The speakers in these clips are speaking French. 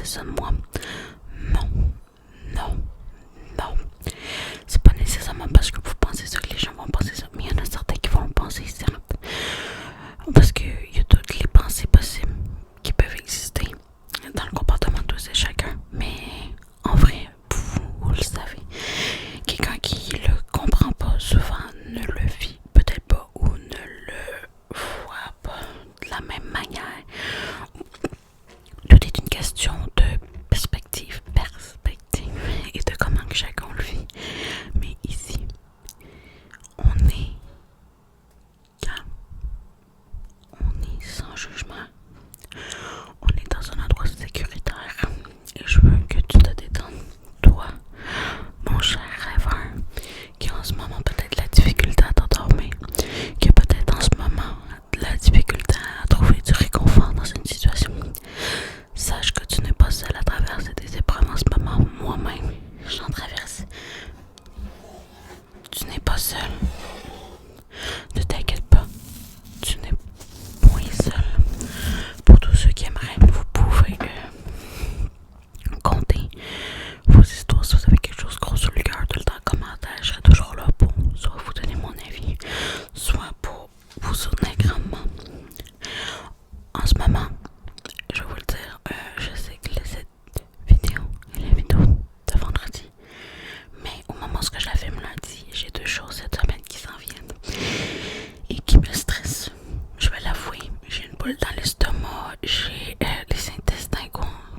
penser ça de moi? Non, non, non. C'est pas nécessairement parce que vous pensez ça que les gens vont penser ça, mais il y en a certains qui vont le penser, certes. Parce qu'il y a toutes les pensées possibles qui peuvent exister dans le comportement de tous et chacun. Mais en vrai, vous le savez, quelqu'un qui le comprend pas souvent ne le vit peut-être pas ou ne le voit pas de la même manière. Tout est une question de perspective et de comment que chacun le vit. Mais ici, on est calme, on est sans jugement, on est dans un endroit sécuritaire et je veux que tu te détendes, toi, mon cher rêveur, qui a en ce moment peut-être la difficulté à t'endormir, qui a peut-être en ce moment la difficulté à trouver du réconfort dans une situation. Sache que tu n'es pas seul à traverser des épreuves en ce moment. Moi-même, j'en traverse. Tu n'es pas seul. Ne t'inquiète pas. Tu n'es point seul. Pour tous ceux qui aimeraient, vous pouvez compter vos histoires. Si vous avez quelque chose de gros sur le cœur, tout le temps en commentaire, je serai toujours là pour soit vous donner mon avis, soit pour vous soutenir grandement. En ce moment, je vais vous le dire, je sais que cette vidéo est la vidéo de vendredi, mais au moment où je la filme lundi, j'ai deux choses cette semaine qui s'en viennent et qui me stressent. Je vais l'avouer, j'ai une boule dans l'estomac, j'ai les intestins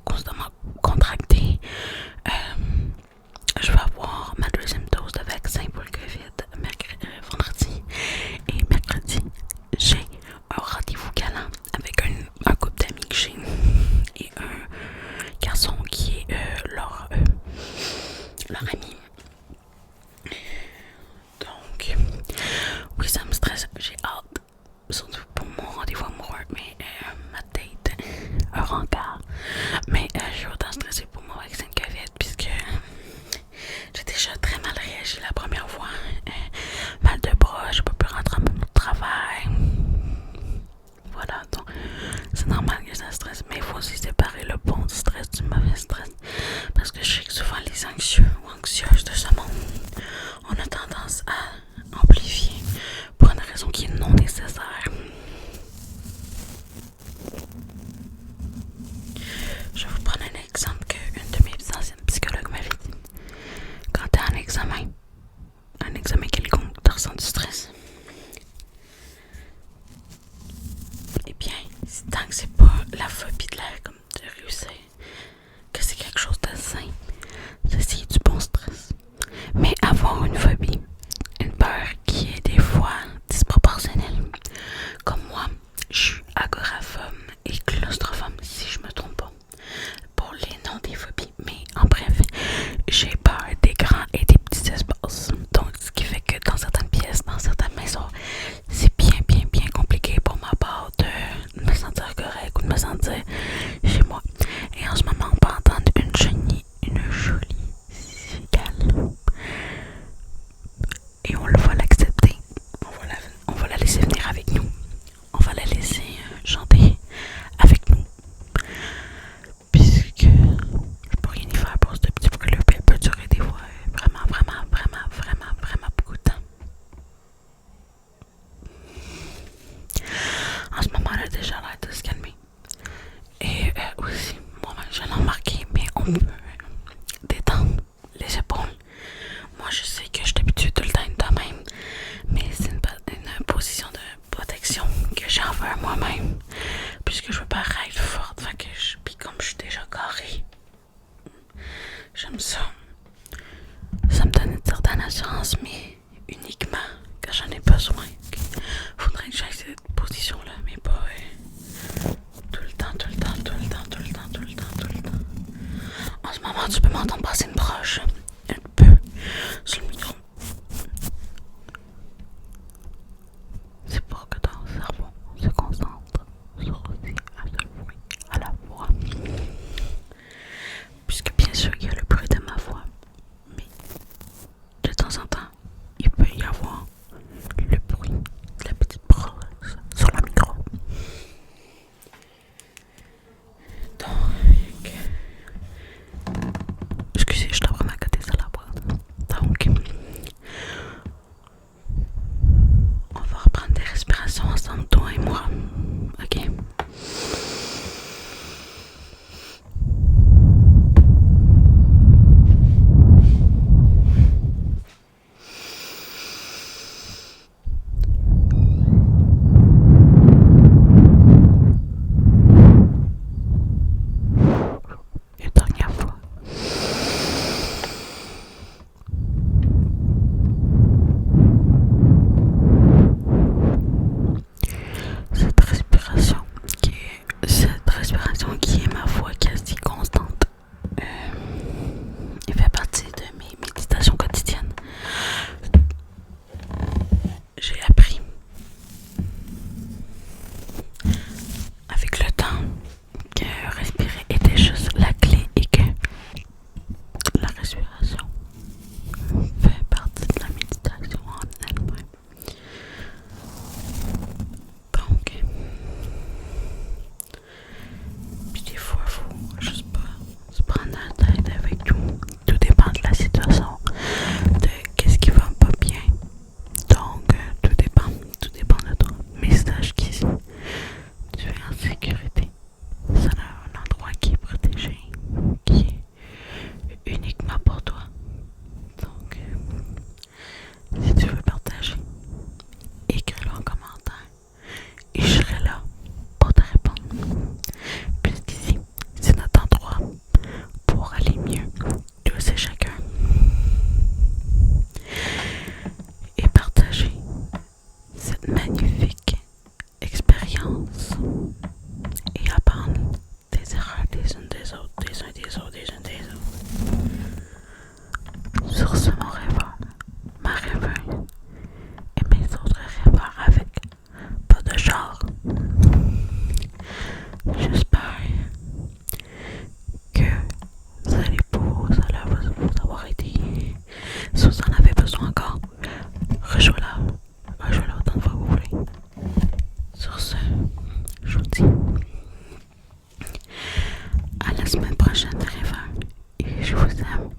constamment contractés. Je vais avoir ma deuxième dose de vaccin pour le COVID vendredi, et mercredi, j'ai un rendez-vous galant avec un couple d'amis que j'ai et un garçon qui est leur ami. Donc, oui, ça me stresse, j'ai hâte, surtout pour mon rendez-vous amoureux, mais ma date, un rencard. Mais je suis autant stressée pour mon vaccin de COVID puisque j'ai déjà très mal réagi la première fois. Mal de bras, j'ai pas pu rentrer à mon travail. Voilà, donc c'est normal que ça stresse, mais il faut aussi séparer le bon stress du mauvais stress. Parce que je sais que souvent les anxieux ou anxieuses de ce monde, on a tendance à amplifier pour une raison qui est non nécessaire. Je vais vous prendre un exemple qu'une de mes anciennes psychologues m'avait dit. Quand tu as un examen quelconque, tu ressens du stress. Eh bien, tant que c'est pas la phobie de l'air comme de réussir, que c'est quelque chose de sain, c'est du bon stress. Mais avoir une phobie, une peur qui est des fois disproportionnelle, comme moi, je suis agoraphobe et claustrophobe si je me trompe pas. Pour les noms des phobies, mais en bref, j'ai peur des grands et des petits espaces. Donc, ce qui fait que dans certaines pièces, dans certaines maisons, c'est bien compliqué pour ma part de me sentir correct ou de me sentir chez moi. Et en ce moment, on peut entendre une jolie cigale. Et on va l'accepter. On va la laisser venir avec nous. On va la laisser chanter avec nous. Puisque je peux rien y faire pour ce petit bruit-là, puis elle peut durer des fois vraiment beaucoup de temps. En ce moment, elle a déjà l'air de se calmer. Et aussi, moi-même, je l'ai remarqué, mais on peut détendre les épaules. Moi, je sais que je suis habituée tout le temps de même, mais c'est une position de protection que j'ai envers moi-même, puisque je veux pas être forte. Fait que puis comme je suis déjà carrée, j'aime ça. Ça me donne une certaine assurance, mais uniquement quand j'en ai besoin. Faudrait que j'aille cette position-là, mais pas tout le temps. En ce moment, tu peux m'entendre passer une broche un peu sur le micro. C'est pour que ton cerveau se concentre sur aussi un seul bruit à la fois. Puisque bien sûr, il y a le bruit de ma voix, mais de temps en temps, il peut y avoir le bruit de la petite brosse sur le micro. Donc, des autres, des uns des autres. Sur ce, mon rêveur, ma rêveuse et mes autres rêveurs avec pas de genre. J'espère que vous allez vous avoir aidé. Si vous en avez besoin encore, rejoignez-la autant de fois que vous voulez. Sur ce, je vous dis à la semaine prochaine, rêveurs, et je vous aime.